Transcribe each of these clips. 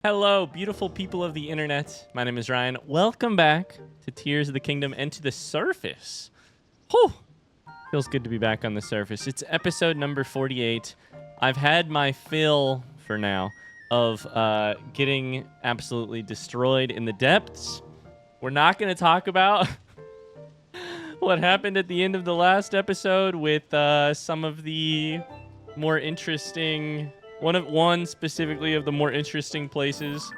Hello, beautiful people of the internet. My name is Ryan. Welcome back to Tears of the Kingdom and to the surface. Whew! Feels good to be back on the surface. It's episode number 48. I've had my fill for now of getting absolutely destroyed in the depths. We're not going to talk about what happened at the end of the last episode with some of the more interesting... One specifically of the more interesting places.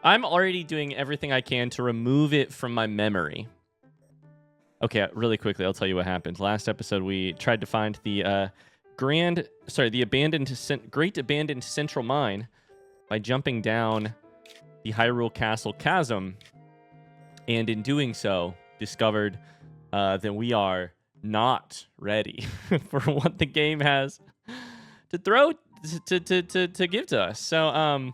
I'm already doing everything I can to remove it from my memory. Okay, really quickly, I'll tell you what happened. Last episode, we tried to find the Great Abandoned Central Mine by jumping down the Hyrule Castle chasm, and in doing so, discovered that we are not ready for what the game has to throw to give to us. So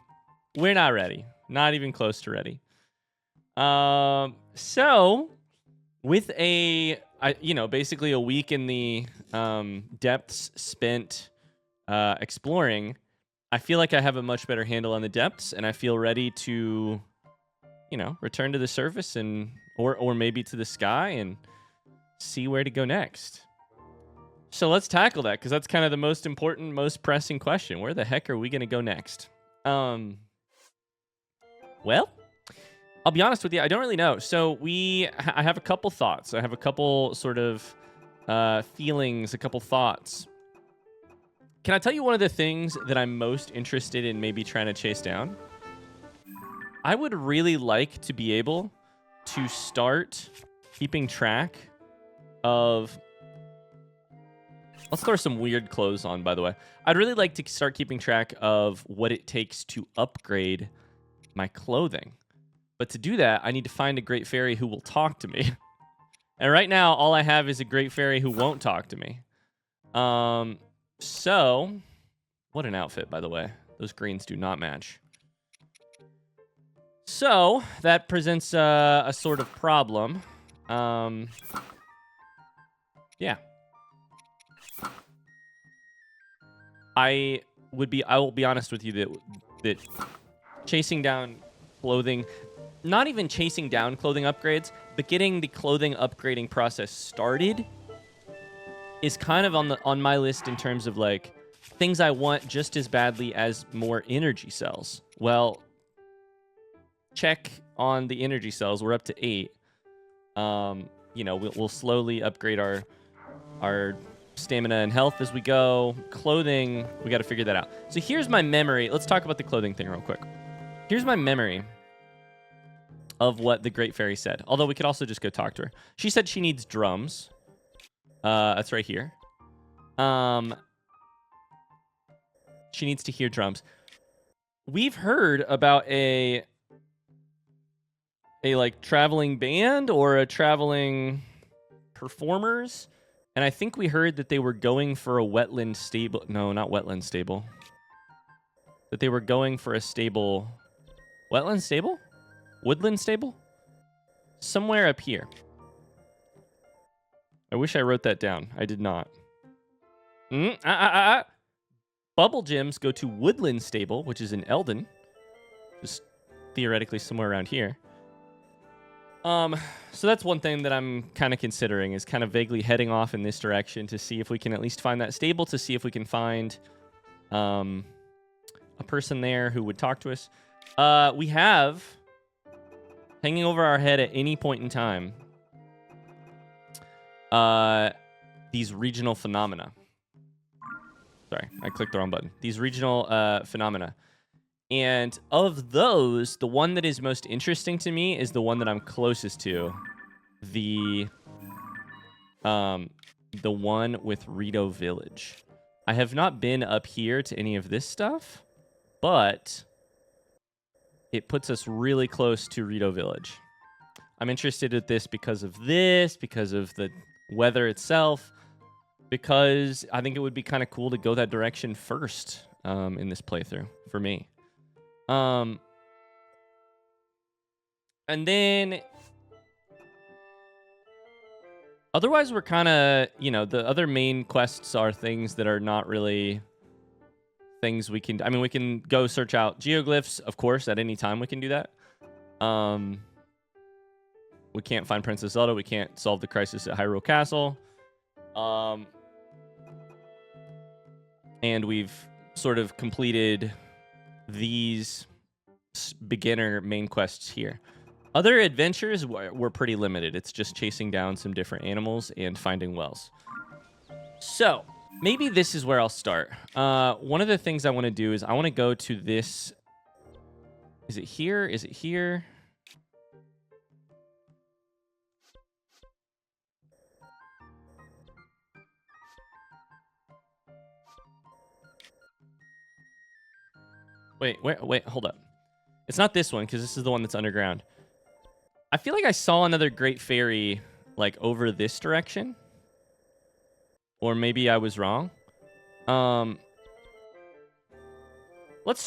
we're not ready, not even close to ready. So with basically a week in the depths spent exploring, I feel like I have a much better handle on the depths, and I feel ready to return to the surface and or maybe to the sky and see where to go next. So let's tackle that, because that's kind of the most important, most pressing question. Where the heck are we going to go next? Well, I'll be honest with you. I don't really know. So I have a couple thoughts. I have a couple sort of feelings, a couple thoughts. Can I tell you one of the things that I'm most interested in maybe trying to chase down? I would really like to be able to start keeping track of... Let's throw some weird clothes on, by the way. I'd really like to start keeping track of what it takes to upgrade my clothing. But to do that, I need to find a great fairy who will talk to me. And right now, all I have is a great fairy who won't talk to me. So, what an outfit, by the way. Those greens do not match. So, that presents a sort of problem. Yeah. I will be honest with you that chasing down clothing, not even chasing down clothing upgrades, but getting the clothing upgrading process started is kind of on my list in terms of like things I want just as badly as more energy cells. Well, check on the energy cells. We're up to 8. We'll slowly upgrade our stamina and health as we go. Clothing, we got to figure that out. So here's my memory. Let's talk about the clothing thing real quick. Here's my memory of what the Great Fairy said. Although we could also just go talk to her. She said she needs drums. That's right here. She needs to hear drums. We've heard about a like traveling band or a traveling performers. And I think we heard that they were going for a wetland stable. No, not wetland stable. That they were going for a stable. Wetland stable? Woodland stable? Somewhere up here. I wish I wrote that down. I did not. Bubble gems go to Woodland Stable, which is in Eldon. Just theoretically somewhere around here. So that's one thing that I'm kind of considering, is kind of vaguely heading off in this direction to see if we can at least find that stable, to see if we can find a person there who would talk to us. We have, hanging over our head at any point in time, these regional phenomena. Sorry, I clicked the wrong button. These regional phenomena. And of those, the one that is most interesting to me is the one that I'm closest to. The one with Rito Village. I have not been up here to any of this stuff, but it puts us really close to Rito Village. I'm interested in this, because of the weather itself, because I think it would be kind of cool to go that direction first in this playthrough for me. And then otherwise we're kind of, the other main quests are things that are not really things we can... I mean, we can go search out geoglyphs, of course, at any time we can do that. We can't find Princess Zelda. We can't solve the crisis at Hyrule Castle. And we've sort of completed these beginner main quests here. Other adventures were pretty limited. It's just chasing down some different animals and finding wells. So, maybe this is where I'll start. One of the things I want to do is I want to go to this... Is it here? Is it here? Wait, hold up. It's not this one, because this is the one that's underground. I feel like I saw another Great Fairy, like, over this direction. Or maybe I was wrong. Let's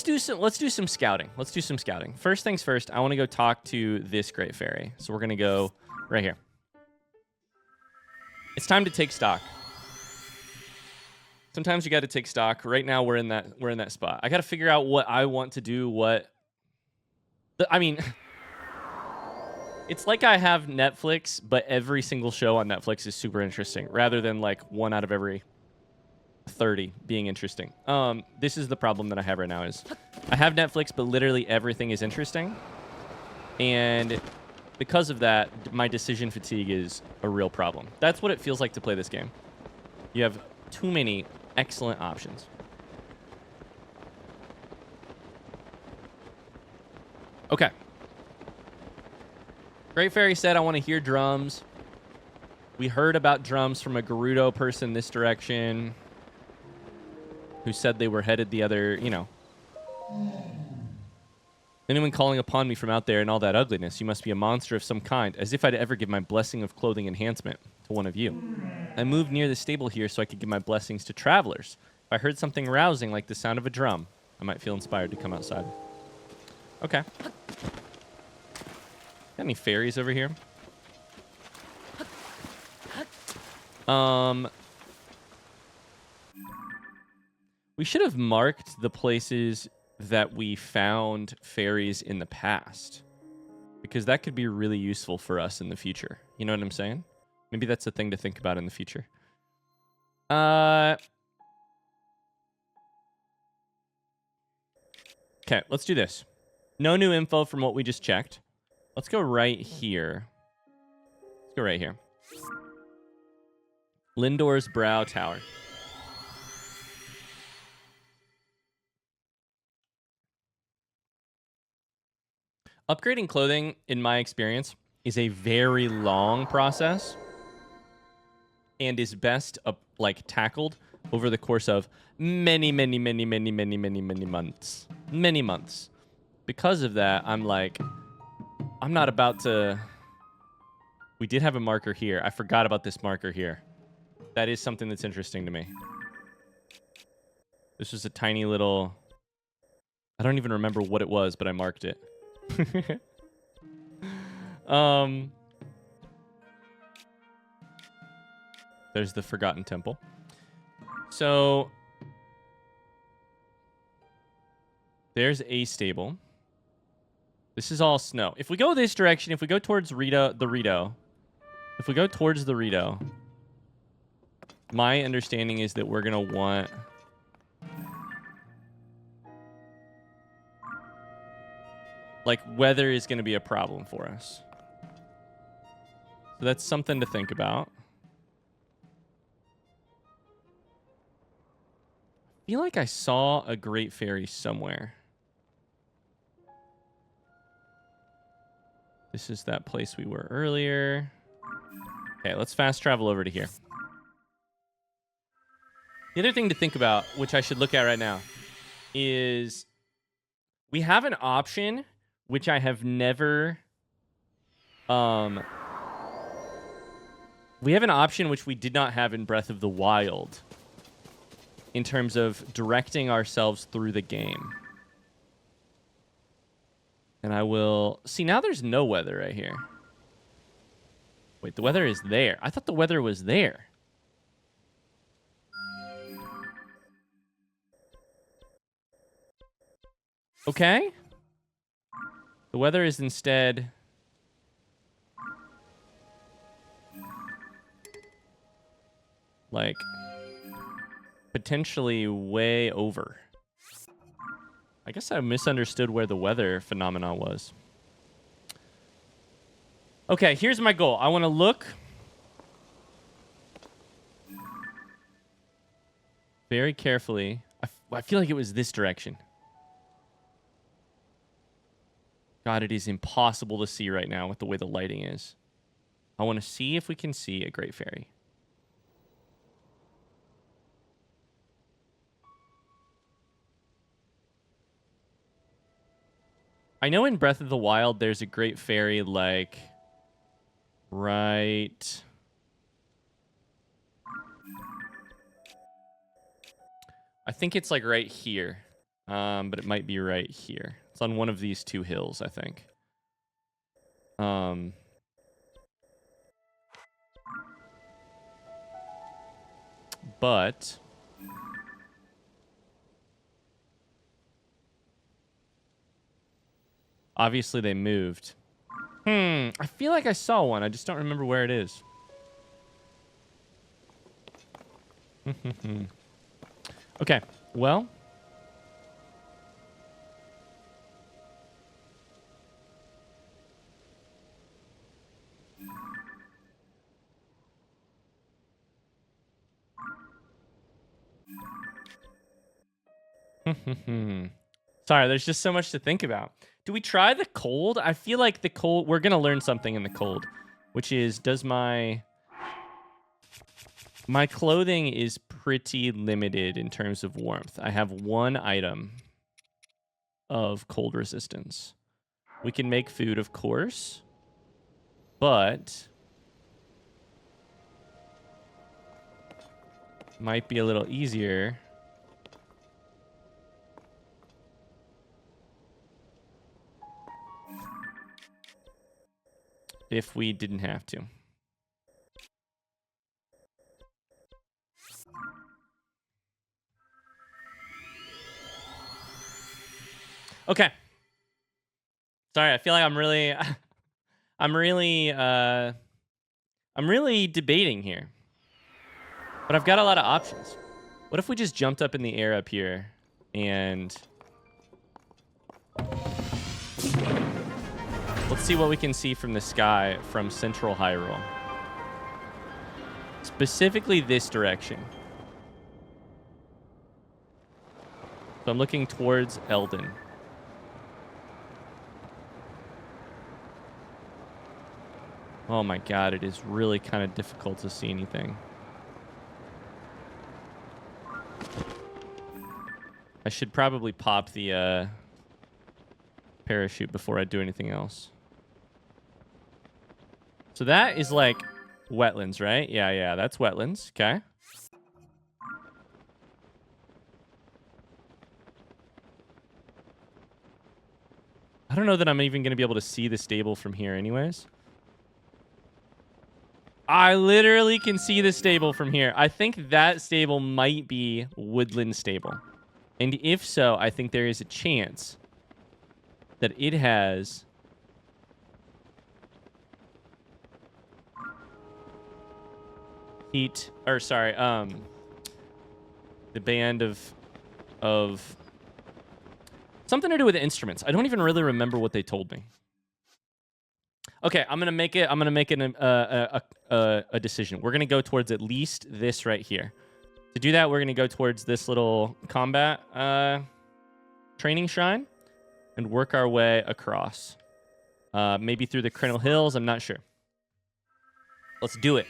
do some scouting. Let's do some scouting. First things first, I want to go talk to this Great Fairy. So we're going to go right here. It's time to take stock. Sometimes you got to take stock. Right now we're in that spot. I got to figure out what I want to do, I mean, it's like I have Netflix, but every single show on Netflix is super interesting, rather than like 1 out of every 30 being interesting. This is the problem that I have right now is I have Netflix, but literally everything is interesting. And because of that, my decision fatigue is a real problem. That's what it feels like to play this game. You have too many excellent options. Okay. Great Fairy said, I want to hear drums. We heard about drums from a Gerudo person this direction who said they were headed the other, you know. Anyone calling upon me from out there in all that ugliness, you must be a monster of some kind, as if I'd ever give my blessing of clothing enhancement to one of you. I moved near the stable here so I could give my blessings to travelers. If I heard something rousing like the sound of a drum, I might feel inspired to come outside. Okay. Got any fairies over here? We should have marked the places that we found fairies in the past, because that could be really useful for us in the future. You know what I'm saying? Maybe that's a thing to think about in the future. Okay, let's do this. No new info from what we just checked. Let's go right here. Let's go right here. Lindor's Brow Tower. Upgrading clothing, in my experience, is a very long process and is best tackled over the course of many months. Many months. Because of that, I'm not about to... We did have a marker here. I forgot about this marker here. That is something that's interesting to me. This was a tiny little... I don't even remember what it was, but I marked it. There's the Forgotten Temple. So there's a stable. This is all snow. If we go this direction, if we go towards if we go towards the Rito, my understanding is that we're gonna want weather is going to be a problem for us. So that's something to think about. I feel like I saw a Great Fairy somewhere. This is that place we were earlier. Okay, let's fast travel over to here. The other thing to think about, which I should look at right now, is we have an option which I have never... we have an option which we did not have in Breath of the Wild in terms of directing ourselves through the game. And I will... See, now there's no weather right here. Wait, the weather is there. I thought the weather was there. Okay. The weather is instead... like, potentially way over. I guess I misunderstood where the weather phenomenon was. Okay, here's my goal. I want to look very carefully. I feel like it was this direction. God, it is impossible to see right now with the way the lighting is. I want to see if we can see a Great Fairy. I know in Breath of the Wild there's a Great Fairy, like, right... I think it's, like, right here. But it might be right here. It's on one of these two hills, I think. But... obviously, they moved. I feel like I saw one. I just don't remember where it is. Okay, well... Sorry, there's just so much to think about. Do we try the cold? I feel like the cold... we're going to learn something in the cold, which is, does my clothing is pretty limited in terms of warmth. I have one item of cold resistance. We can make food, of course, but might be a little easier if we didn't have to. Okay. Sorry, I feel like I'm really debating here. But I've got a lot of options. What if we just jumped up in the air up here and let's see what we can see from the sky from central Hyrule. Specifically this direction. So I'm looking towards Eldin. Oh my god, it is really kind of difficult to see anything. I should probably pop the parachute before I do anything else. So that is like wetlands, right? Yeah, that's wetlands. Okay. I don't know that I'm even going to be able to see the stable from here anyways. I literally can see the stable from here. I think that stable might be Woodland Stable. And if so, I think there is a chance that it has the band of something to do with the instruments. I don't even really remember what they told me. Okay, I'm gonna make it a decision. We're gonna go towards at least this right here. To do that, we're gonna go towards this little combat training shrine and work our way across. Maybe through the Crenel Hills. I'm not sure. Let's do it.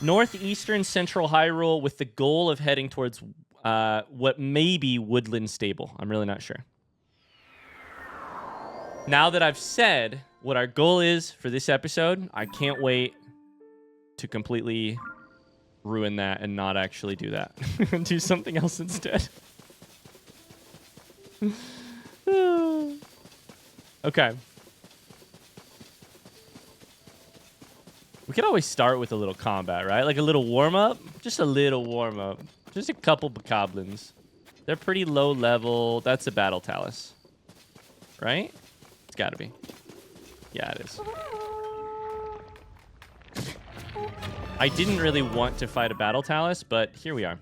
Northeastern Central Hyrule with the goal of heading towards what may be Woodland Stable. I'm really not sure. Now that I've said what our goal is for this episode, I can't wait to completely ruin that and not actually do that. Do something else instead. Okay. We could always start with a little combat, right? Like a little warm-up. Just a little warm-up. Just a couple bokoblins. They're pretty low level. That's a battle Talus. Right? It's got to be. Yeah, it is. I didn't really want to fight a battle Talus, but here we are.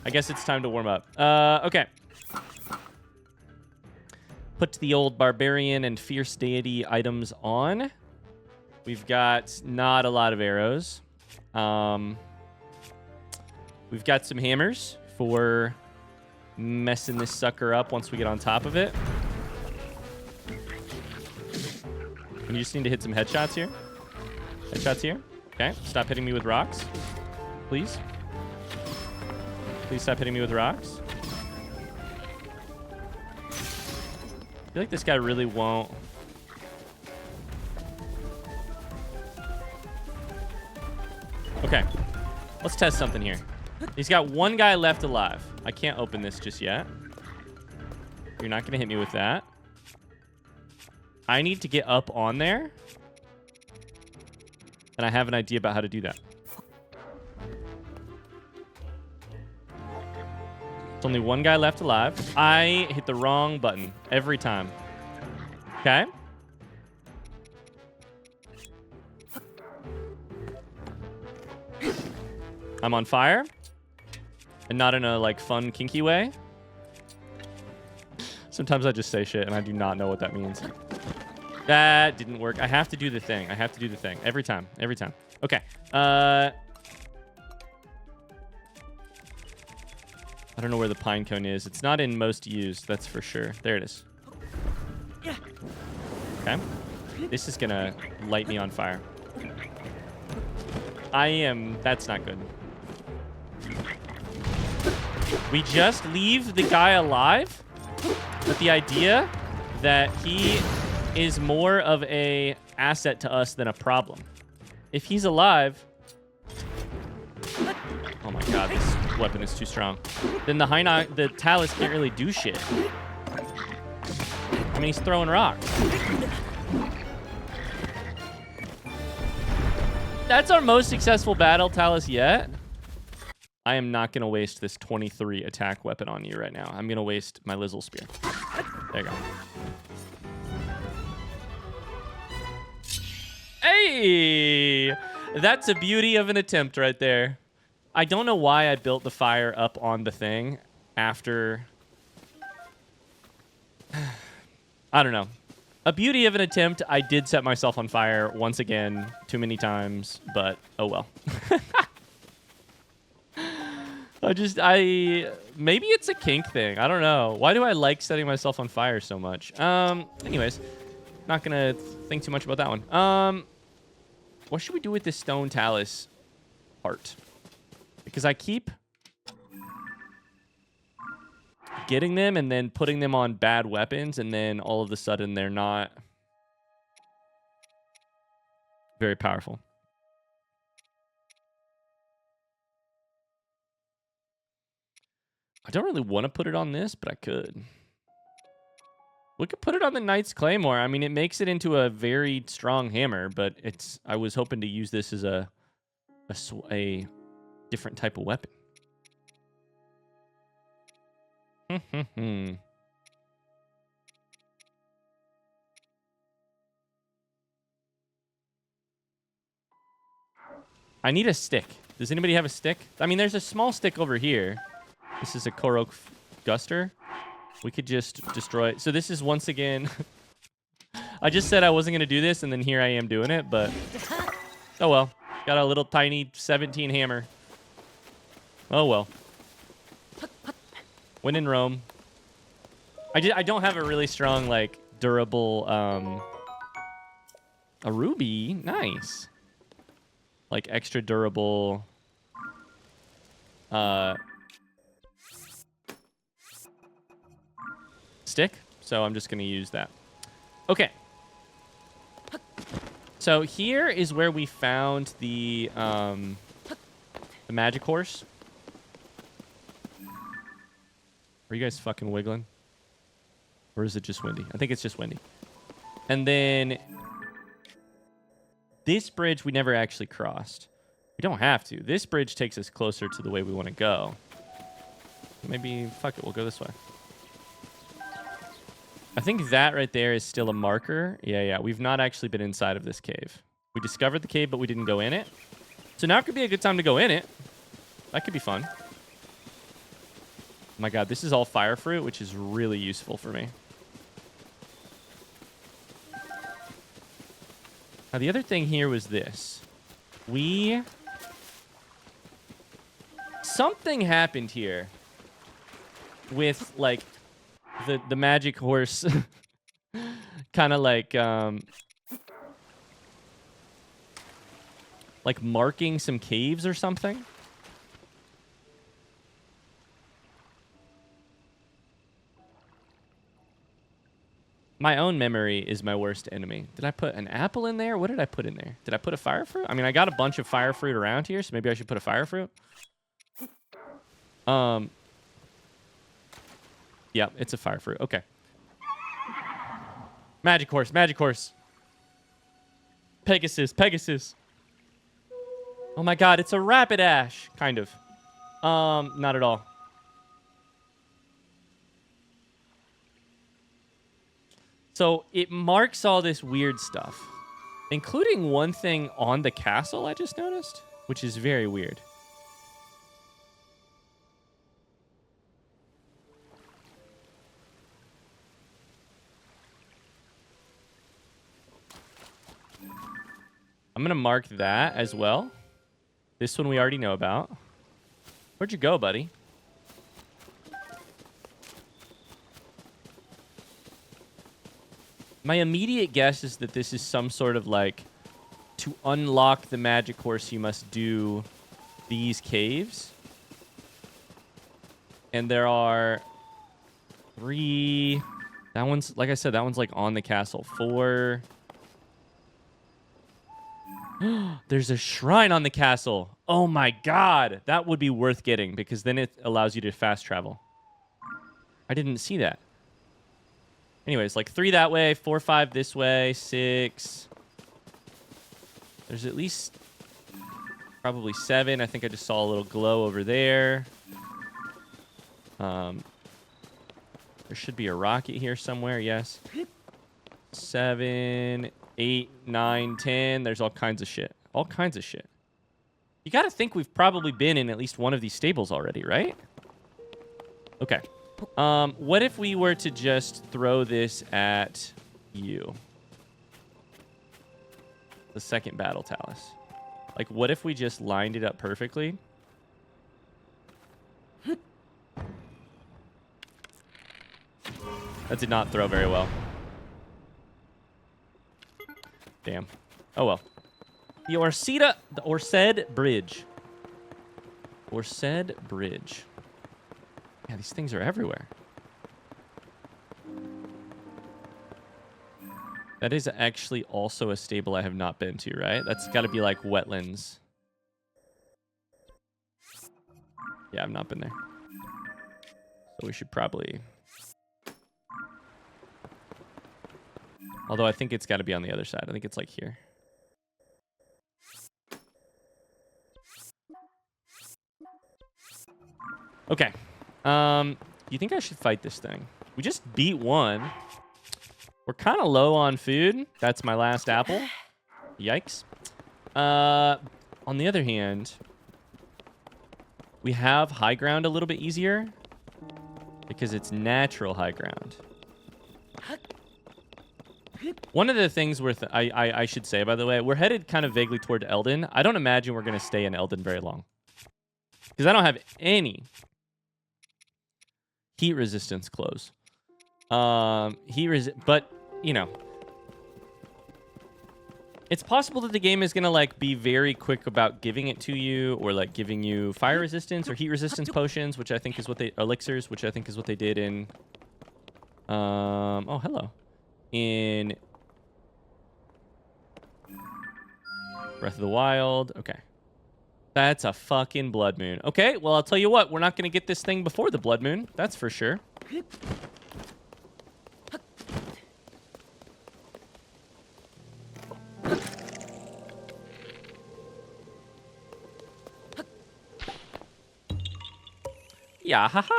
I guess it's time to warm up. Okay. Put the old barbarian and fierce deity items on. We've got not a lot of arrows. We've got some hammers for messing this sucker up once we get on top of it. And you just need to hit some headshots here. Headshots here. Okay. Stop hitting me with rocks. Please. Please stop hitting me with rocks. I feel like this guy really won't. Okay. Let's test something here. He's got one guy left alive. I can't open this just yet. You're not going to hit me with that. I need to get up on there. And I have an idea about how to do that. There's only one guy left alive. I hit the wrong button every time. Okay. I'm on fire. And not in a, like, fun, kinky way. Sometimes I just say shit and I do not know what that means. That didn't work. I have to do the thing. I have to do the thing. Every time. Every time. Okay. I don't know where the pine cone is. It's not in most used, that's for sure. There it is. Okay. This is going to light me on fire. That's not good. We just leave the guy alive with the idea that he is more of a asset to us than a problem. If he's alive... Oh my god, this weapon is too strong. Then the Talus can't really do shit. I mean, he's throwing rocks. That's our most successful battle Talus yet. I am not going to waste this 23 attack weapon on you right now. I'm going to waste my Lizzle Spear. There you go. Hey! That's a beauty of an attempt right there. I don't know why I built the fire up on the thing after... I don't know. A beauty of an attempt. I did set myself on fire once again, too many times, but oh well. Maybe it's a kink thing. I don't know. Why do I like setting myself on fire so much? Anyways, not gonna think too much about that one. What should we do with this stone Talus part? Because I keep getting them and then putting them on bad weapons, and then all of a sudden they're not very powerful. I don't really want to put it on this, but I could. We could put it on the Knight's Claymore. I mean, it makes it into a very strong hammer, but I was hoping to use this as a different type of weapon. I need a stick. Does anybody have a stick? I mean, there's a small stick over here. This is a Korok Guster. We could just destroy it. So this is once again... I just said I wasn't going to do this, and then here I am doing it, but... Oh well. Got a little tiny 17 hammer. Oh well. When in Rome. I don't have a really strong, like, durable... A ruby? Nice. Like, extra durable... stick, so I'm just going to use that. Okay. So here is where we found the magic horse. Are you guys fucking wiggling? Or is it just windy? I think it's just windy. And then this bridge we never actually crossed. We don't have to. This bridge takes us closer to the way we want to go. Maybe, fuck it, we'll go this way. I think that right there is still a marker. Yeah, we've not actually been inside of this cave. We discovered the cave, but we didn't go in it. So now could be a good time to go in it. That could be fun. Oh my god, this is all fire fruit, which is really useful for me. Now, the other thing here was this. Something happened here with, like, the magic horse kind of like marking some caves or something. My own memory is my worst enemy. Did I put an apple in there? What did I put in there? Did I put a fire fruit? I mean, I got a bunch of fire fruit around here, so maybe I should put a fire fruit. Yeah, it's a fire fruit. Okay. Magic horse, magic horse. Pegasus, Pegasus. Oh my god, it's a Rapidash, kind of. Not at all. So it marks all this weird stuff, including one thing on the castle I just noticed, which is very weird. I'm going to mark that as well. This one we already know about. Where'd you go, buddy? My immediate guess is that this is some sort of like, to unlock the magic horse, you must do these caves. And there are 3. That one's, like I said, that one's like on the castle. 4. There's a shrine on the castle. Oh my god. That would be worth getting because then it allows you to fast travel. I didn't see that. Anyways, like 3 that way, 4, 5 this way, 6. There's at least probably 7. I think I just saw a little glow over there. There should be a rocket here somewhere, yes. 7, 8, 9, 10. There's all kinds of shit. All kinds of shit. You gotta think we've probably been in at least one of these stables already, right? Okay. What if we were to just throw this at you? The second battle Talus. Like, what if we just lined it up perfectly? That did not throw very well. Damn. Oh well. The Orsed Bridge. Orsed Bridge. Yeah, these things are everywhere. That is actually also a stable I have not been to, right? That's got to be like wetlands. Yeah, I've not been there. So we should probably... Although I think it's got to be on the other side. I think it's like here. Okay. You think I should fight this thing? We just beat one. We're kind of low on food. That's my last apple. Yikes. On the other hand, we have high ground a little bit easier because it's natural high ground. One of the things I should say, by the way, we're headed kind of vaguely toward Eldin. I don't imagine we're going to stay in Eldin very long because I don't have any heat resistance clothes. But you know, it's possible that the game is gonna like be very quick about giving it to you, or like giving you fire resistance or heat resistance potions, which I think is what they elixirs, which I think is what they did in. Oh, hello. In Breath of the Wild. Okay. That's a fucking blood moon. Okay, well, I'll tell you what. We're not going to get this thing before the blood moon. That's for sure. Yeah, haha.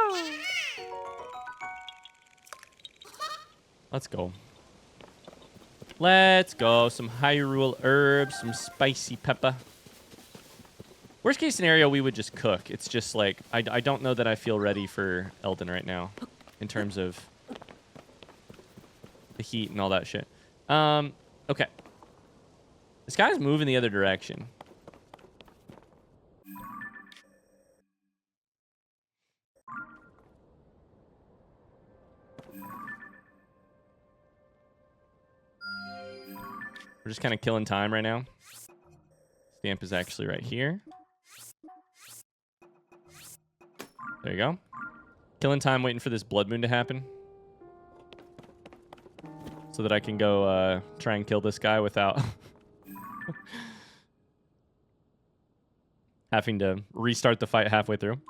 Let's go. Let's go. Some Hyrule herbs, some spicy pepper. Worst case scenario, we would just cook. It's just like, I don't know that I feel ready for Elden right now in terms of the heat and all that shit. Okay. This guy's moving the other direction. We're just kind of killing time right now. Stamp is actually right here. There you go. Killing time waiting for this blood moon to happen. So that I can go try and kill this guy without having to restart the fight halfway through.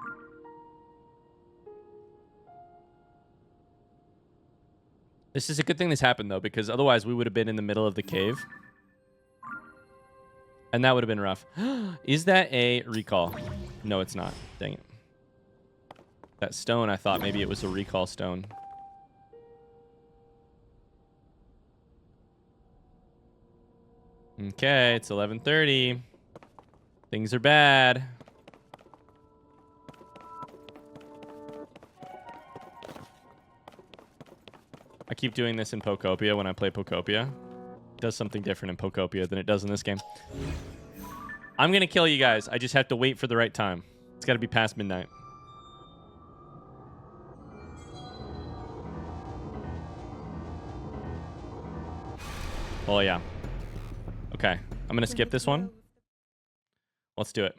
This is a good thing this happened, though, because otherwise we would have been in the middle of the cave. And that would have been rough. Is that a recall? No, it's not. Dang it. That stone, I thought maybe it was a recall stone. Okay, it's 11:30. Things are bad. I keep doing this in Pokopia when I play Pokopia. It does something different in Pokopia than it does in this game. I'm going to kill you guys. I just have to wait for the right time. It's got to be past midnight. Oh, yeah. Okay. I'm going to skip this one. Let's do it.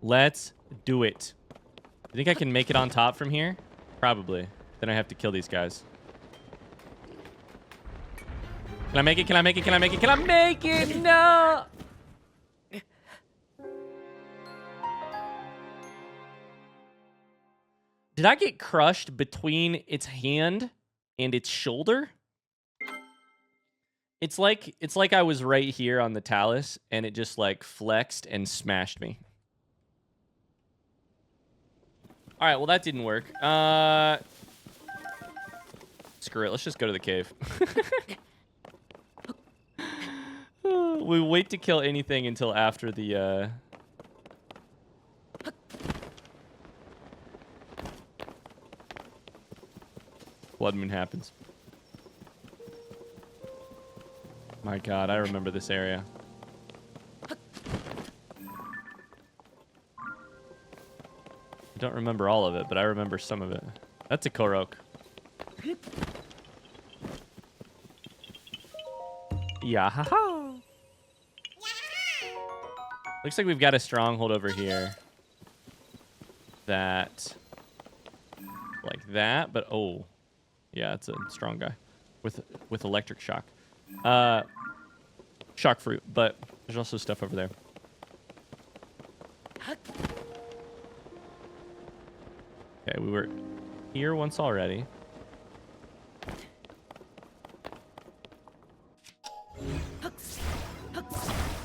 Let's do it. You think I can make it on top from here? Probably. Then I have to kill these guys. Can I make it? Can I make it? Can I make it? Can I make it? No! Did I get crushed between its hand and its shoulder? It's like I was right here on the Talus and it just like flexed and smashed me. All right, well that didn't work. Screw it. Let's just go to the cave. We wait to kill anything until after the blood moon happens. My God, I remember this area. I don't remember all of it, but I remember some of it. That's a Korok. Yeah, haha. Looks like we've got a stronghold over here. That, like that, but oh, yeah, it's a strong guy with electric shock. Shock fruit, but there's also stuff over there. Okay, we were here once already.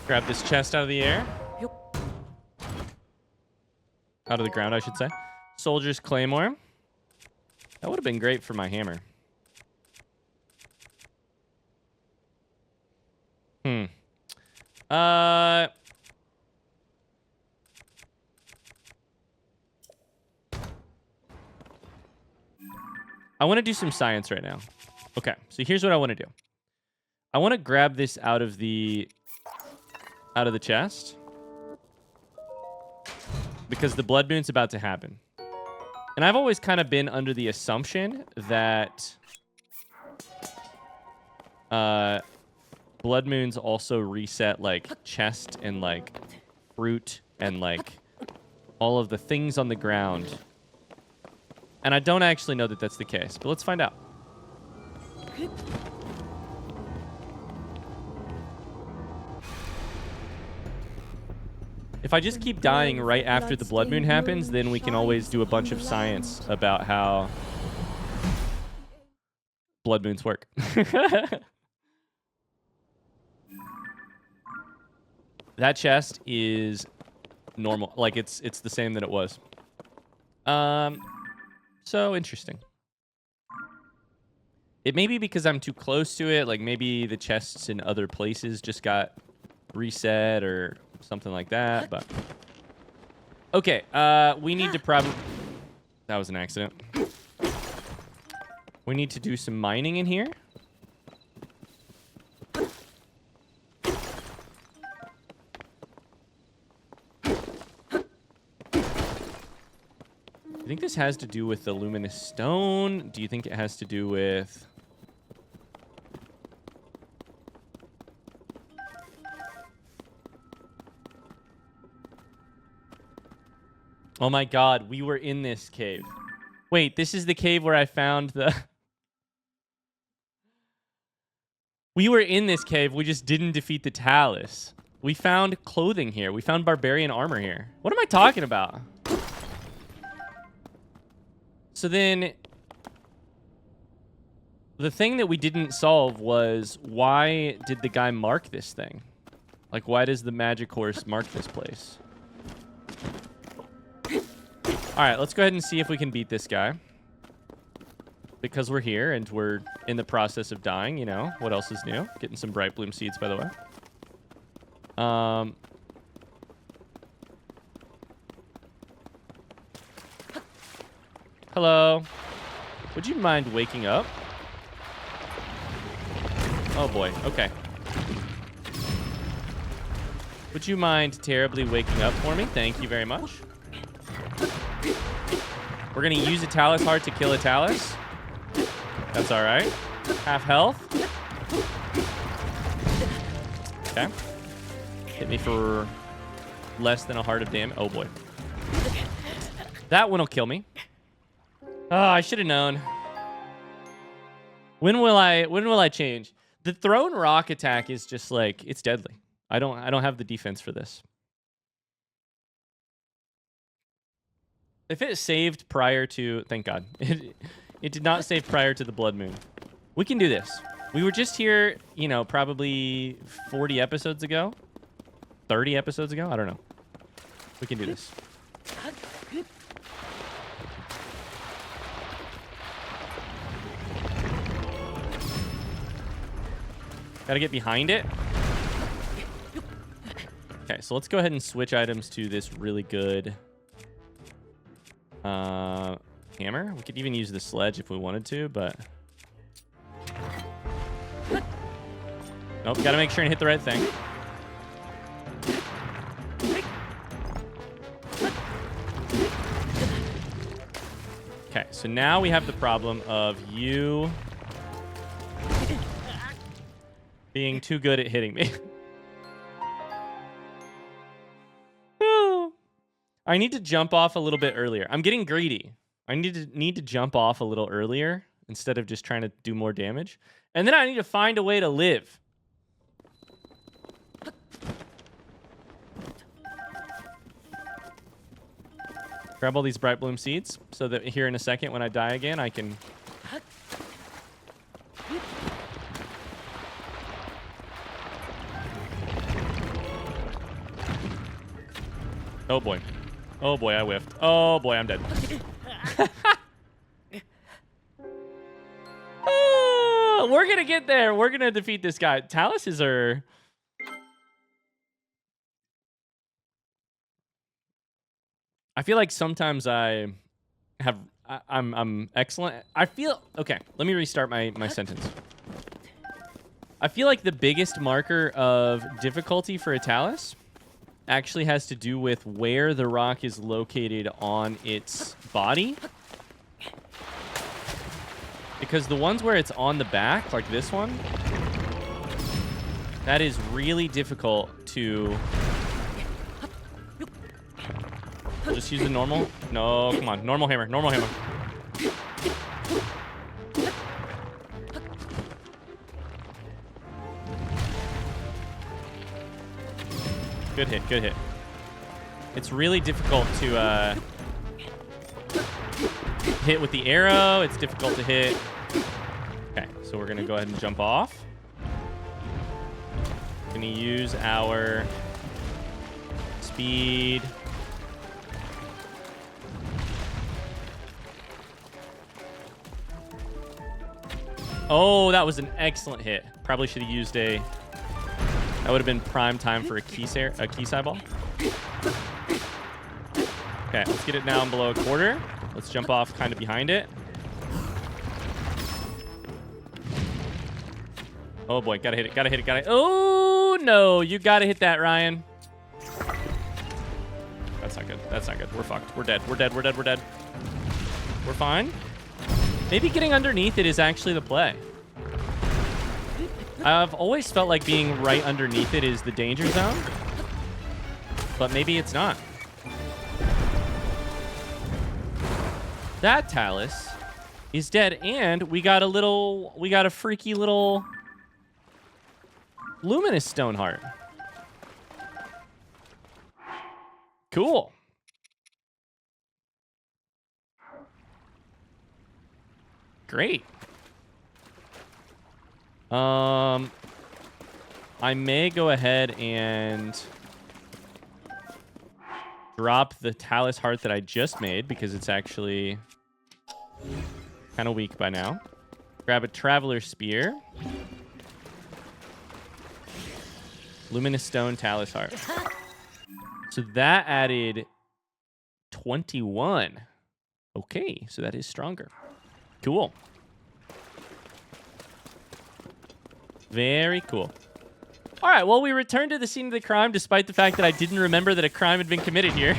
Grab this chest out of the air. Out of the ground, I should say. Soldier's Claymore. That would have been great for my hammer. I want to do some science right now. Okay, so here's what I want to do. I want to grab this out of the chest because the blood moon's about to happen. And I've always kind of been under the assumption that blood moons also reset like chest and like fruit and like all of the things on the ground. And I don't actually know that that's the case, but let's find out. If I just keep dying right after the blood moon happens, then we can always do a bunch of science about how blood moons work. That chest is normal. Like it's the same that it was. So interesting. It may be because I'm too close to it. Like maybe the chests in other places just got reset or something like that. But okay, we need to probably. That was an accident. We need to do some mining in here. I think this has to do with the luminous stone. Do you think it has to do with... Oh my god, we were in this cave. Wait, this is the cave where I found the... We were in this cave, we just didn't defeat the Talus. We found clothing here. We found barbarian armor here. What am I talking about? So then, the thing that we didn't solve was, why did the guy mark this thing? Like, why does the magic horse mark this place? Alright, let's go ahead and see if we can beat this guy. Because we're here, and we're in the process of dying, you know. What else is new? Getting some bright bloom seeds, by the way. Hello. Would you mind waking up? Oh boy, okay. Would you mind terribly waking up for me? Thank you very much. We're gonna use a Talus heart to kill a Talus. That's alright. Half health. Okay. Hit me for less than a heart of damage. Oh boy. That one will kill me. Oh, I should have known. When will I change? The thrown rock attack is just like, it's deadly. I don't have the defense for this. If it saved prior to, thank God. It did not save prior to the blood moon. We can do this. We were just here, you know, probably 40 episodes ago. 30 episodes ago? I don't know. We can do this. Gotta get behind it. Okay, so let's go ahead and switch items to this really good hammer. We could even use the sledge if we wanted to, but... Nope, gotta make sure and hit the right thing. Okay, so now we have the problem of you being too good at hitting me. I need to jump off a little bit earlier. I'm getting greedy. I need to jump off a little earlier instead of just trying to do more damage. And then I need to find a way to live. Grab all these bright bloom seeds so that here in a second when I die again, I can... Oh boy. Oh boy, I whiffed. Oh boy, I'm dead. Oh, we're gonna get there. We're gonna defeat this guy. Taluses are... I feel like sometimes I'm excellent. I feel... Okay, let me restart my sentence. I feel like the biggest marker of difficulty for a Talus actually has to do with where the rock is located on its body. Because the ones where it's on the back, like this one, that is really difficult to... Just use the normal? No, come on. Normal hammer. Normal hammer. Good hit. Good hit. It's really difficult to hit with the arrow. It's difficult to hit. Okay, so we're going to go ahead and jump off. Going to use our speed Oh, that was an excellent hit. Probably should have used a... That would have been prime time for a key ball. Okay, let's get it down below a quarter. Let's jump off kind of behind it. Oh boy, gotta hit it, gotta hit it, gotta hit it. Oh no, you gotta hit that, Ryan. That's not good, that's not good. We're fucked, we're dead, we're dead, we're dead, we're dead. We're fine. Maybe getting underneath it is actually the play. I've always felt like being right underneath it is the danger zone, but maybe it's not. That Talus is dead, and we got a freaky little luminous stone heart. Cool. Great. I may go ahead and drop the Talus heart that I just made because it's actually kind of weak by now. Grab a Traveler Spear. Luminous Stone Talus heart. So that added 21. Okay, so that is stronger. Cool. Very cool. All right, well, we returned to the scene of the crime despite the fact that I didn't remember that a crime had been committed here.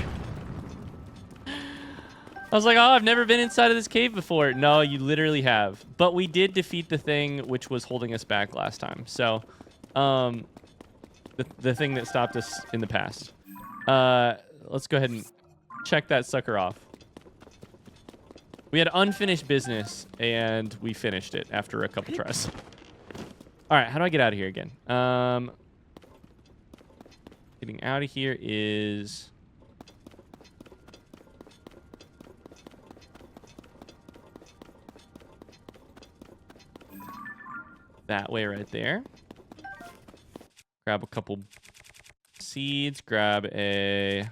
I was like, oh, I've never been inside of this cave before. No, you literally have. But we did defeat the thing which was holding us back last time. So, the thing that stopped us in the past. Let's go ahead and check that sucker off. We had unfinished business, and we finished it after a couple tries. All right, how do I get out of here again? Getting out of here is... that way right there. Grab a couple seeds. Grab a...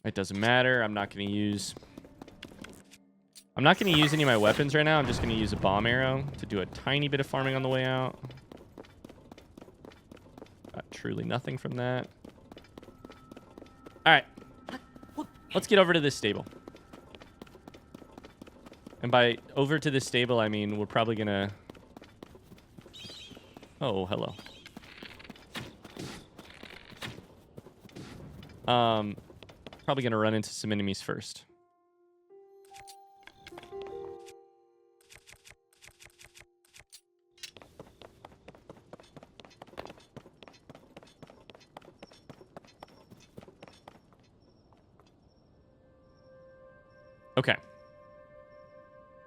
It doesn't matter. I'm not going to use any of my weapons right now. I'm just going to use a bomb arrow to do a tiny bit of farming on the way out. Got truly nothing from that. All right. Let's get over to this stable. And by over to this stable, I mean we're probably going to... Oh, hello. Probably going to run into some enemies first. Okay.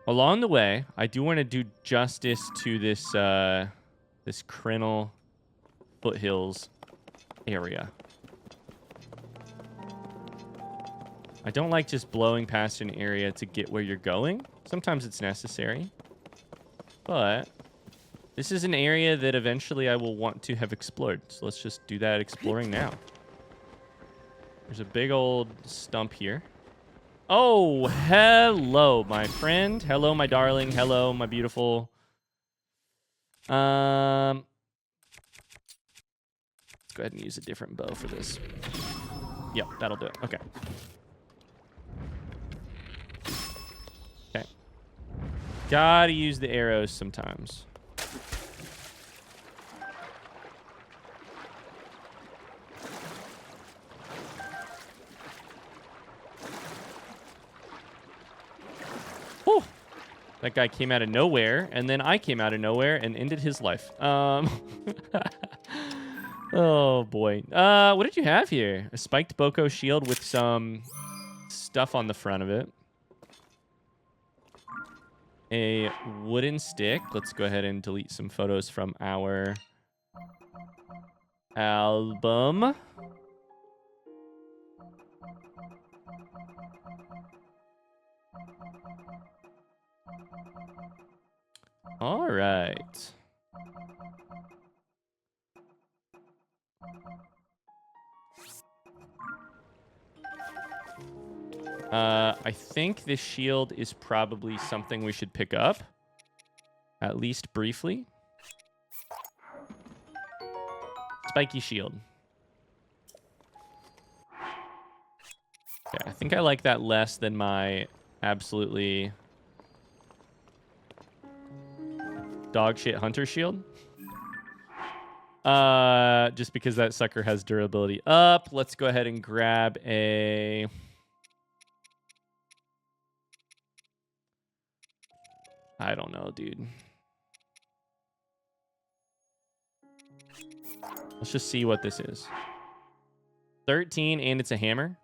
Along the way, I do want to do justice to this this Crenel Foothills area. I don't like just blowing past an area to get where you're going. Sometimes it's necessary. But this is an area that eventually I will want to have explored. So let's just do that exploring now. There's a big old stump here. Oh, hello, my friend. Hello, my darling. Hello, my beautiful. Let's go ahead and use a different bow for this. Yep, that'll do it. Okay. Okay. Gotta use the arrows sometimes. Whew. That guy came out of nowhere, and then I came out of nowhere and ended his life. Oh, boy. What did you have here? A spiked Boko shield with some stuff on the front of it. A wooden stick. Let's go ahead and delete some photos from our album. All right. I think this shield is probably something we should pick up. At least briefly. Spiky shield. Okay, I think I like that less than my absolutely dog shit hunter shield. Just because that sucker has durability up. Let's go ahead and grab a... I don't know, dude. Let's just see what this is. 13, and it's a hammer.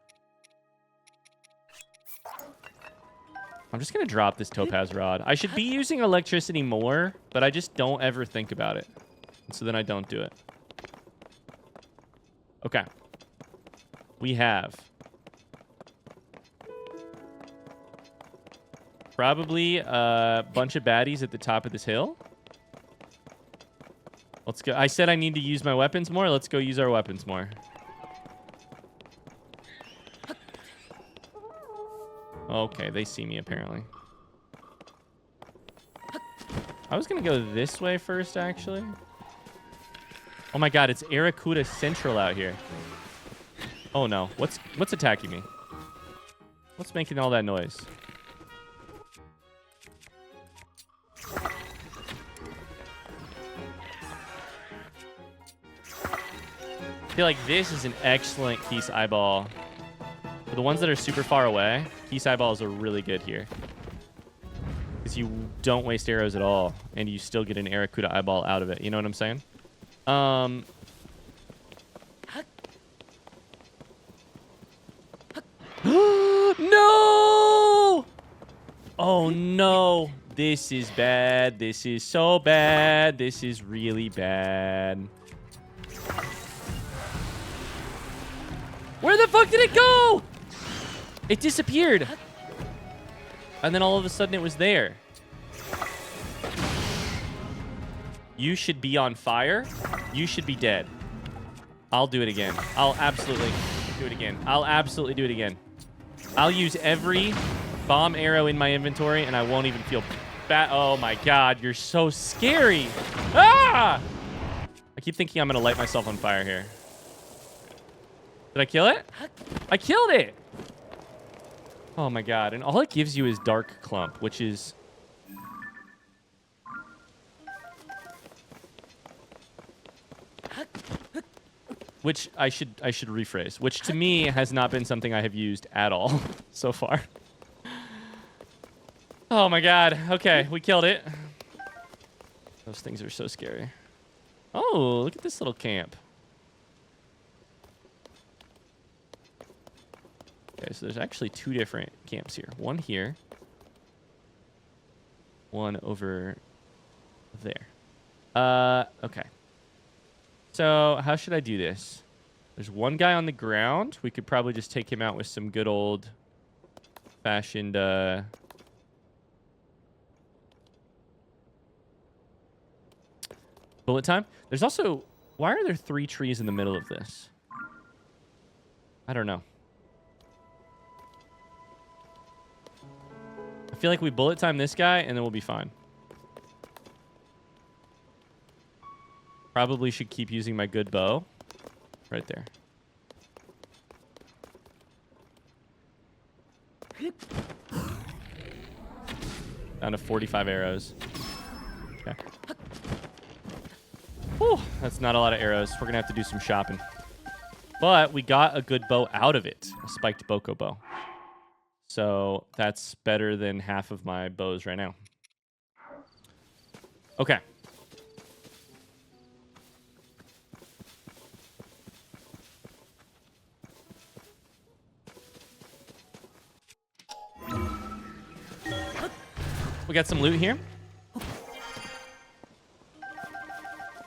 I'm just going to drop this topaz rod. I should be using electricity more, but I just don't ever think about it. So then I don't do it. Okay. We have probably a bunch of baddies at the top of this hill. Let's go. I said I need to use my weapons more. Let's go use our weapons more. Okay, they see me apparently. I was going to go this way first, actually. Oh my god, it's Aracuda Central out here. Oh no. What's attacking me? What's making all that noise? I feel like this is an excellent Keese Eyeball. For the ones that are super far away, Keese Eyeballs are really good here. Because you don't waste arrows at all, and you still get an Aracuda Eyeball out of it. You know what I'm saying? No! Oh no! This is bad. This is so bad. This is really bad. Where the fuck did it go? It disappeared. And then all of a sudden it was there. You should be on fire. You should be dead. I'll do it again. I'll absolutely do it again. I'll absolutely do it again. I'll use every bomb arrow in my inventory and I won't even feel bad. Oh my god, you're so scary. Ah! I keep thinking I'm going to light myself on fire here. Did I kill it? I killed it! Oh my god, and all it gives you is Dark Clump, which is... Which I should rephrase. Which to me has not been something I have used at all so far. Oh my god. Okay, we killed it. Those things are so scary. Oh, look at this little camp. Okay, so there's actually two different camps here. One here. One over there. Okay. So, how should I do this? There's one guy on the ground. We could probably just take him out with some good old-fashioned... bullet time. There's also... Why are there 3 trees in the middle of this? I don't know. I feel like we bullet time this guy, and then we'll be fine. Probably should keep using my good bow. Right there. Down to 45 arrows. Okay. Whew, that's not a lot of arrows. We're going to have to do some shopping. But we got a good bow out of it. A spiked Boko bow. So that's better than half of my bows right now. Okay. We got some loot here. A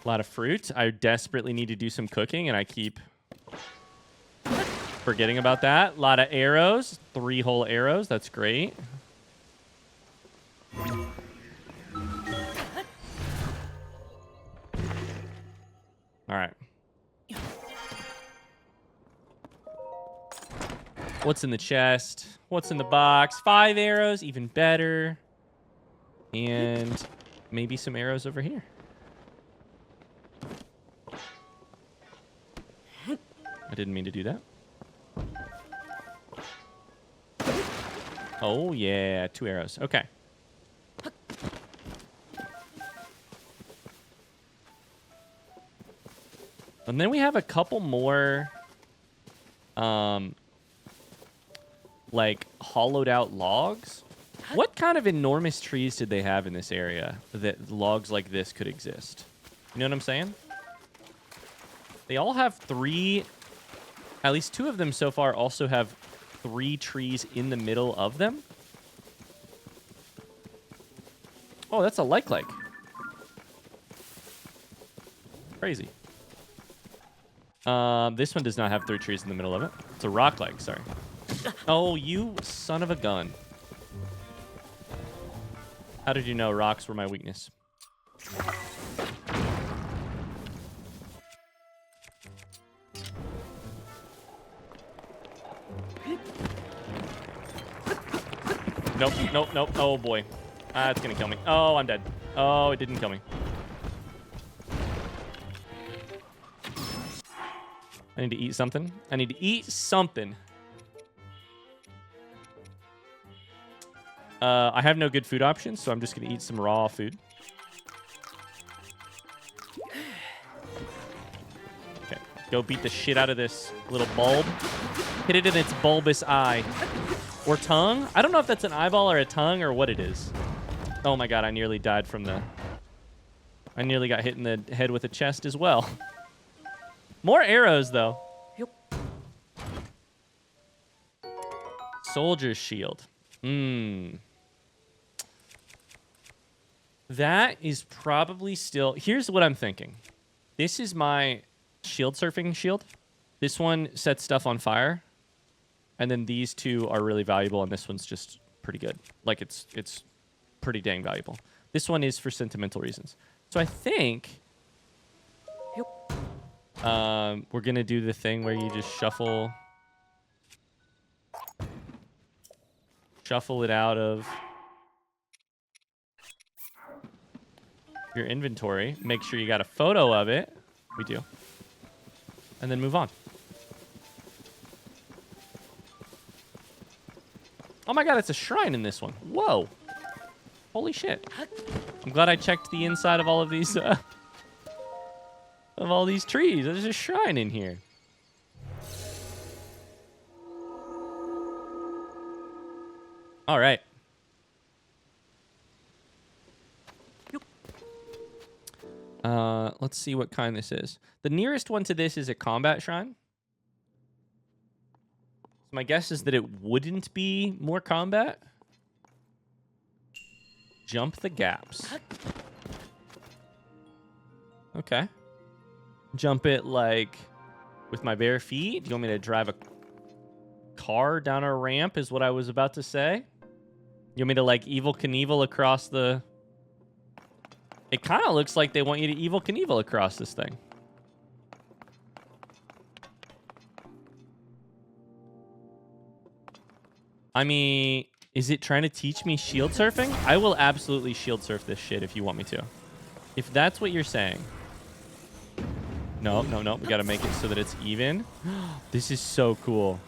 lot of fruit. I desperately need to do some cooking, and I keep forgetting about that. A lot of arrows. 3 whole arrows. That's great. All right. What's in the chest? What's in the box? 5 arrows, even better. And maybe some arrows over here. I didn't mean to do that. Oh, yeah. 2 arrows. Okay. And then we have a couple more, like, hollowed out logs. What kind of enormous trees did they have in this area that logs like this could exist? You know what I'm saying? They all have 3, at least 2 of them so far also have 3 trees in the middle of them. Oh, that's a like. Crazy. This one does not have 3 trees in the middle of it. It's a rock like, sorry. Oh, you son of a gun. How did you know rocks were my weakness? Nope. Oh, boy. It's going to kill me. Oh, I'm dead. Oh, it didn't kill me. I need to eat something. I have no good food options, so I'm just going to eat some raw food. Okay. Go beat the shit out of this little bulb. Hit it in its bulbous eye. Or tongue? I don't know if that's an eyeball or a tongue or what it is. Oh my god, I nearly died from the... I nearly got hit in the head with a chest as well. More arrows, though. Yep. Soldier's shield. That is probably still... Here's what I'm thinking. This is my shield surfing shield. This one sets stuff on fire. And then these 2 are really valuable, and this one's just pretty good. Like, it's pretty dang valuable. This one is for sentimental reasons. So I think... Yep. We're going to do the thing where you just shuffle it out of your inventory. Make sure you got a photo of it. We do. And then move on. Oh my god, it's a shrine in this one. Whoa. Holy shit. I'm glad I checked the inside of all of these trees. There's a shrine in here. All right. Let's see what kind this is. The nearest one to this is a combat shrine. So my guess is that it wouldn't be more combat. Jump the gaps. Okay. Jump it, like, with my bare feet? Do you want me to drive a car down a ramp is what I was about to say? You want me to, like, Evel Knievel across the... It kind of looks like they want you to Evel Knievel across this thing. I mean, is it trying to teach me shield surfing? I will absolutely shield surf this shit if you want me to. If that's what you're saying. No. We got to make it so that it's even. This is so cool.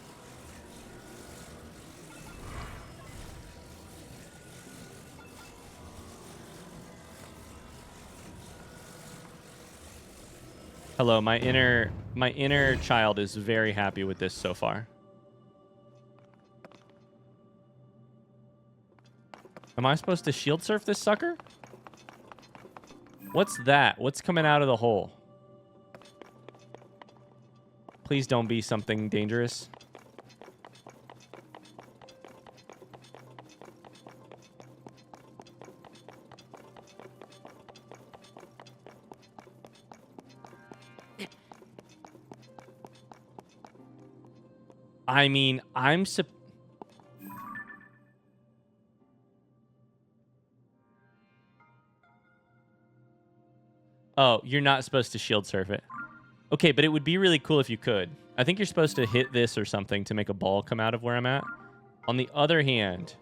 Hello, my inner child is very happy with this so far. Am I supposed to shield surf this sucker? What's that? What's coming out of the hole? Please don't be something dangerous. I mean, Oh, you're not supposed to shield surf it. Okay, but it would be really cool if you could. I think you're supposed to hit this or something to make a ball come out of where I'm at. On the other hand,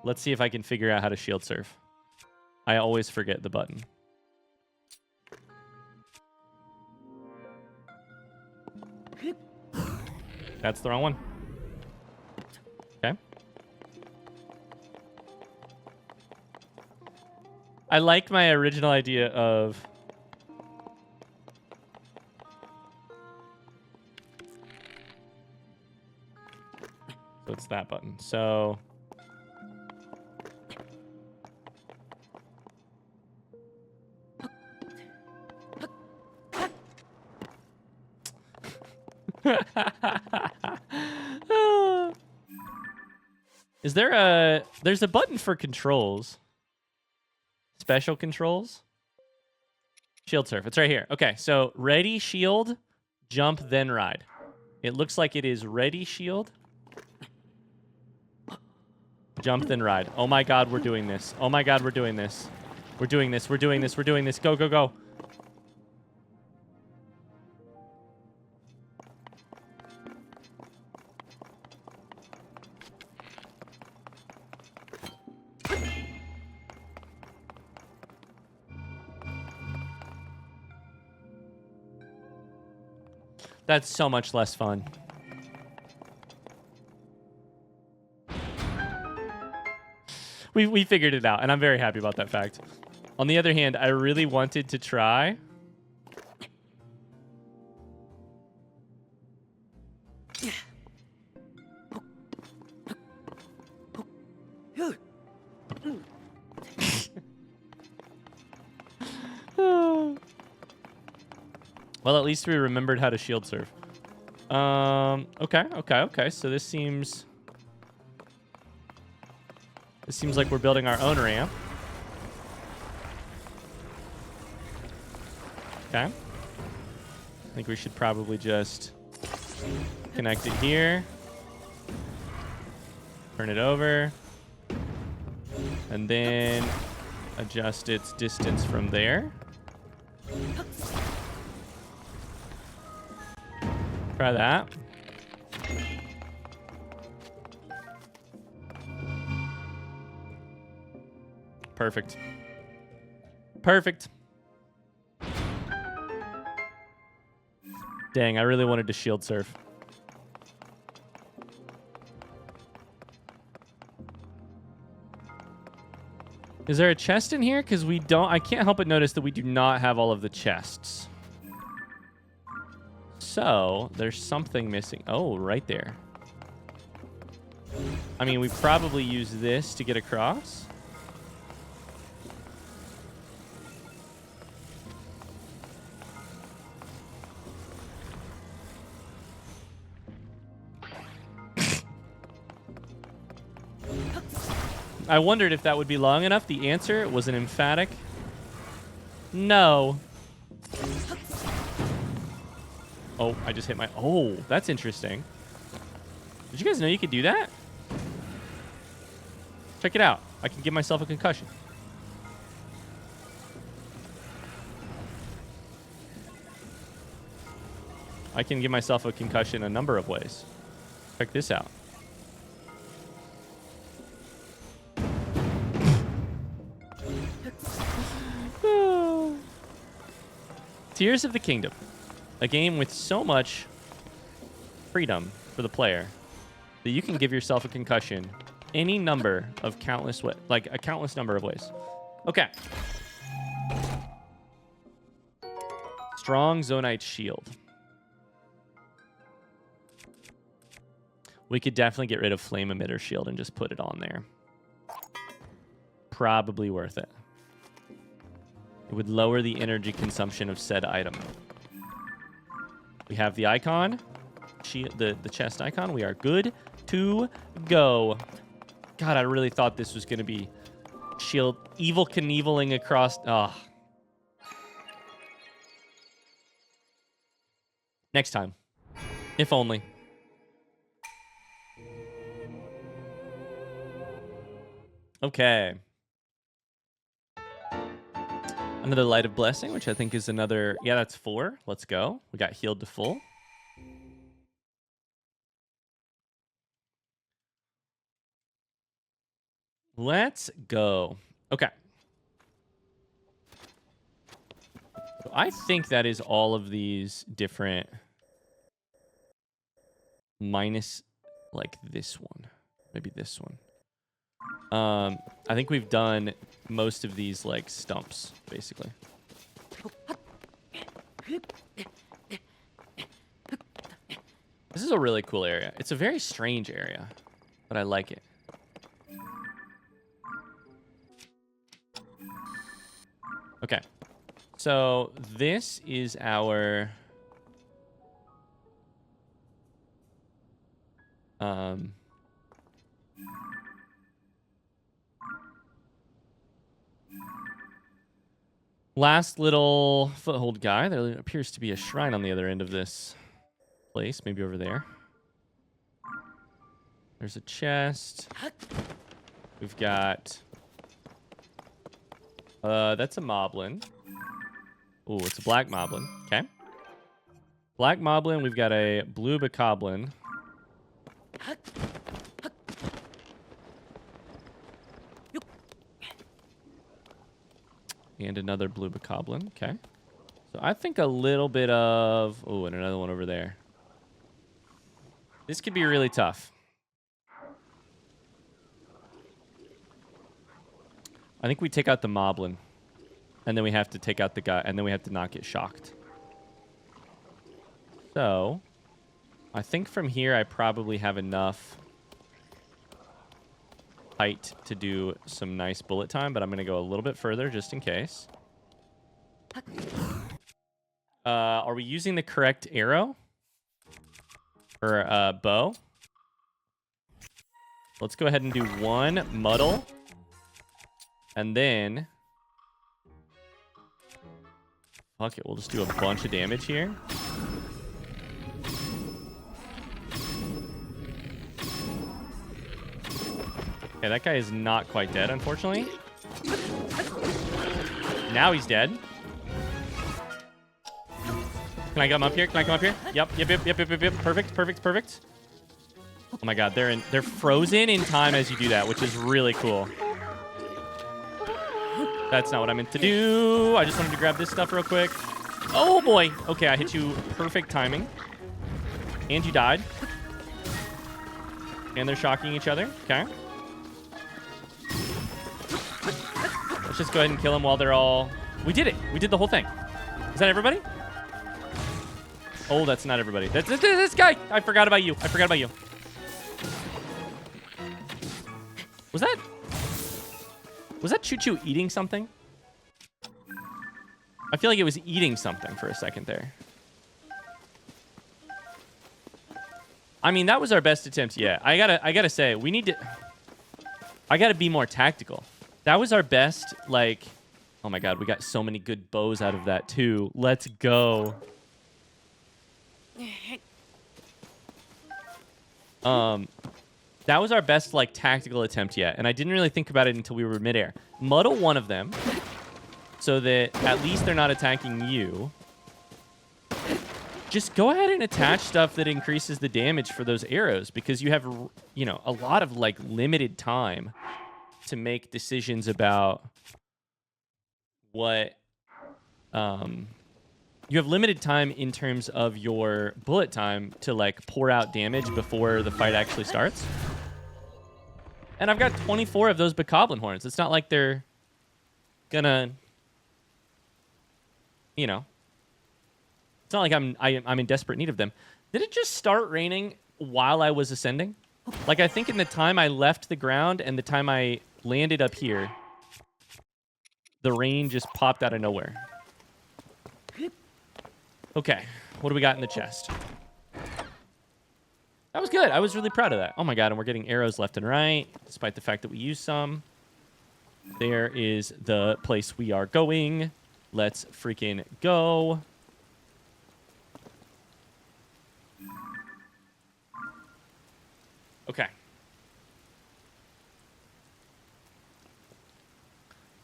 let's see if I can figure out how to shield surf. I always forget the button. That's the wrong one. Okay. I like my original idea of... So it's that button. So... Is there a... There's a button for controls. Special controls. Shield surf. It's right here. Okay, so ready, shield, jump, then ride. It looks like it is ready, shield, jump, then ride. Oh my god, we're doing this. Oh my god, we're doing this. We're doing this. We're doing this. We're doing this. Go, go, go. That's so much less fun. We figured it out, and I'm very happy about that fact. On the other hand, I really wanted to try... Well, at least we remembered how to shield surf. Okay. So this seems like we're building our own ramp. Okay. I think we should probably just connect it here. Turn it over. And then adjust its distance from there. Try that. Perfect. Perfect. Dang, I really wanted to shield surf. Is there a chest in here? Because we don't... I can't help but notice that we do not have all of the chests. So, there's something missing. Oh, right there. I mean, we probably use this to get across. I wondered if that would be long enough. The answer was an emphatic no. Oh, I just hit my... Oh, that's interesting. Did you guys know you could do that? Check it out. I can give myself a concussion. I can give myself a concussion a number of ways. Check this out. Tears of the Kingdom. A game with so much freedom for the player that you can give yourself a concussion any number of countless ways, like a countless number of ways. Okay. Strong Zonite Shield. We could definitely get rid of Flame Emitter Shield and just put it on there. Probably worth it. It would lower the energy consumption of said item. We have the icon, the chest icon. We are good to go. God, I really thought this was going to be shield evil Knieveling across. Oh. Next time. If only. Okay. Another Light of Blessing, which I think is another... Yeah, that's 4. Let's go. We got healed to full. Let's go. Okay. So I think that is all of these different... Minus, like, this one. Maybe this one. I think we've done most of these, like, stumps, basically. This is a really cool area. It's a very strange area, but I like it. Okay. So this is our... last little foothold guy. There appears to be a shrine on the other end of this place. Maybe over there. There's a chest. We've got... that's a moblin. Ooh, it's a black moblin. Okay. Black moblin. We've got a blue bokoblin. And another blue bokoblin. Okay. So I think a little bit of... Oh, and another one over there. This could be really tough. I think we take out the moblin. And then we have to take out the guy. And then we have to not get shocked. So... I think from here I probably have enough... height to do some nice bullet time, but I'm going to go a little bit further just in case. Are we using the correct arrow? Or bow? Let's go ahead and do one muddle. And then... Fuck it, we'll just do a bunch of damage here. Okay, that guy is not quite dead, unfortunately. Now he's dead. Can I come up here? Can I come up here? Yep. Perfect. Oh my god, they're frozen in time as you do that, which is really cool. That's not what I meant to do. I just wanted to grab this stuff real quick. Oh boy. Okay, I hit you perfect timing. And you died. And they're shocking each other. Okay. Let's just go ahead and kill them while they're all... We did it. We did the whole thing. Is that everybody? Oh, that's not everybody. That's this guy. I forgot about you. Was that Choo Choo eating something? I feel like it was eating something for a second there. I mean, that was our best attempt yet. I gotta say, we need to... I gotta be more tactical. That was our best, like... Oh my god, we got so many good bows out of that too. Let's go. That was our best, like, tactical attempt yet. And I didn't really think about it until we were midair. Muddle one of them so that at least they're not attacking you. Just go ahead and attach stuff that increases the damage for those arrows because you have, you know, a lot of, like, limited time to make decisions about what... You have limited time in terms of your bullet time to, like, pour out damage before the fight actually starts. And I've got 24 of those bokoblin horns. It's not like they're gonna, you know... It's not like I'm in desperate need of them. Did it just start raining while I was ascending? Like, I think in the time I left the ground and the time I landed up here, the rain just popped out of nowhere. Okay, what do we got in the chest? That was good. I was really proud of that. Oh my god, and we're getting arrows left and right, despite the fact that we used some. There is the place we are going. Let's freaking go. Okay.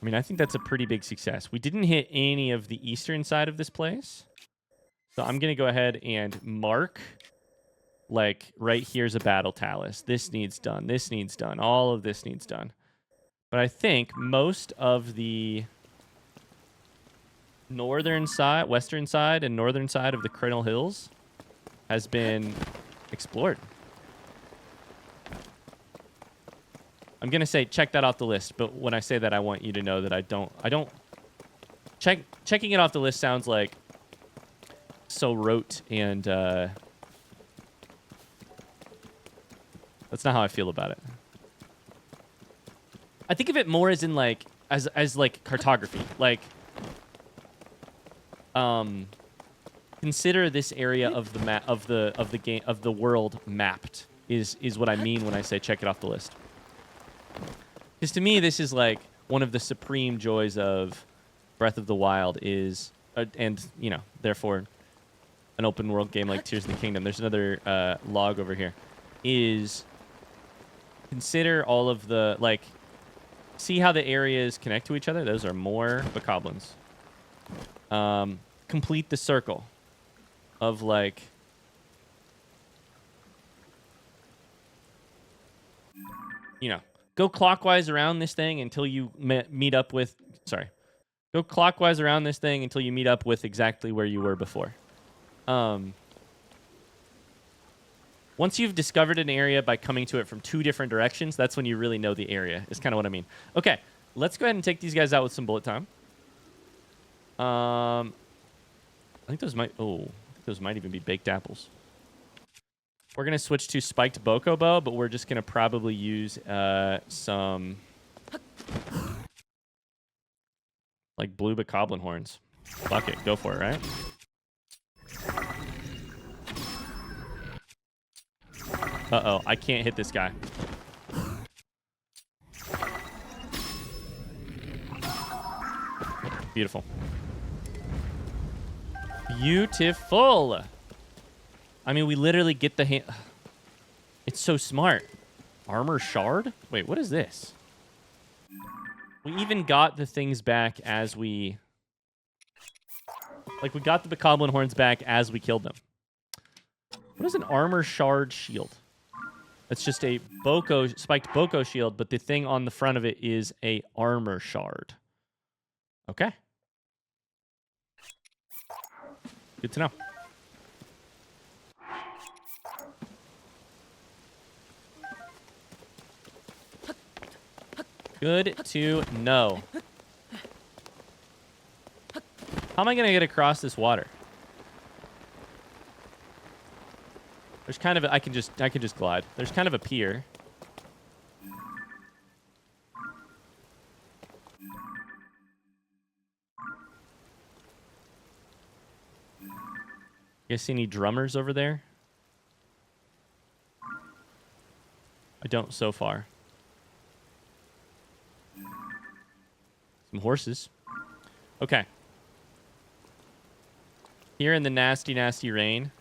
I mean, I think that's a pretty big success. We didn't hit any of the eastern side of this place. So I'm going to go ahead and mark, like, right here's a battle talus. This needs done. This needs done. All of this needs done. But I think most of the northern side, western side, and northern side of the Crenel Hills has been explored. I'm going to say check that off the list, but when I say that, I want you to know that I don't checking it off the list sounds like so rote, and that's not how I feel about it. I think of it more as in like as like cartography. Like consider this area of the map of the game of the world mapped is what I mean when I say check it off the list. Because to me, this is like one of the supreme joys of Breath of the Wild is, and you know, therefore, an open world game like Tears of the Kingdom. There's another log over here. Is consider all of the like, see how the areas connect to each other. Those are more bokoblins. Complete the circle of like. You know, go clockwise around this thing until you meet up with. Sorry, go clockwise around this thing until you meet up with exactly where you were before. Once you've discovered an area by coming to it from 2 different directions, that's when you really know the area. Is kind of what I mean. Okay, let's go ahead and take these guys out with some bullet time. I think those might. Oh, I think those might even be baked apples. We're going to switch to spiked bokobo, but we're just going to probably use some like blue bokoblin horns. Fuck it. Go for it, right? Uh-oh. I can't hit this guy. Beautiful. Beautiful. I mean, we literally get the hand. It's so smart. Armor shard? Wait, what is this? We even got the things back as we... Like, we got the bokoblin horns back as we killed them. What is an armor shard shield? It's just a spiked boko shield, but the thing on the front of it is a armor shard. Okay. Good to know. Good to know. How am I going to get across this water? There's kind of a, I can just glide. There's kind of a pier. You guys see any drummers over there? I don't so far. Some horses. Okay. Here in the nasty, nasty rain.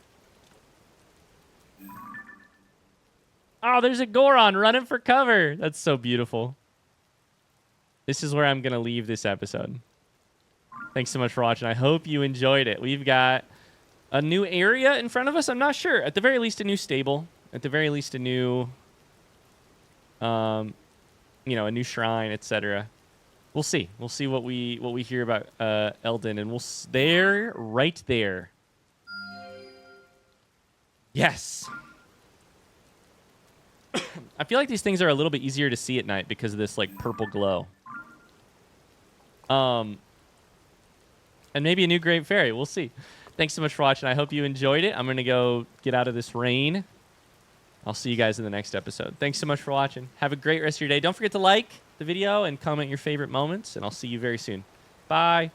Oh, there's a Goron running for cover. That's so beautiful. This is where I'm going to leave this episode. Thanks so much for watching. I hope you enjoyed it. We've got a new area in front of us. I'm not sure. At the very least, a new stable. At the very least, a new, a new shrine, etc. We'll see. We'll see what we hear about Eldin, and right there. Yes. I feel like these things are a little bit easier to see at night because of this like purple glow. And maybe a new Great Fairy. We'll see. Thanks so much for watching. I hope you enjoyed it. I'm going to go get out of this rain. I'll see you guys in the next episode. Thanks so much for watching. Have a great rest of your day. Don't forget to like the video and comment your favorite moments, and I'll see you very soon. Bye.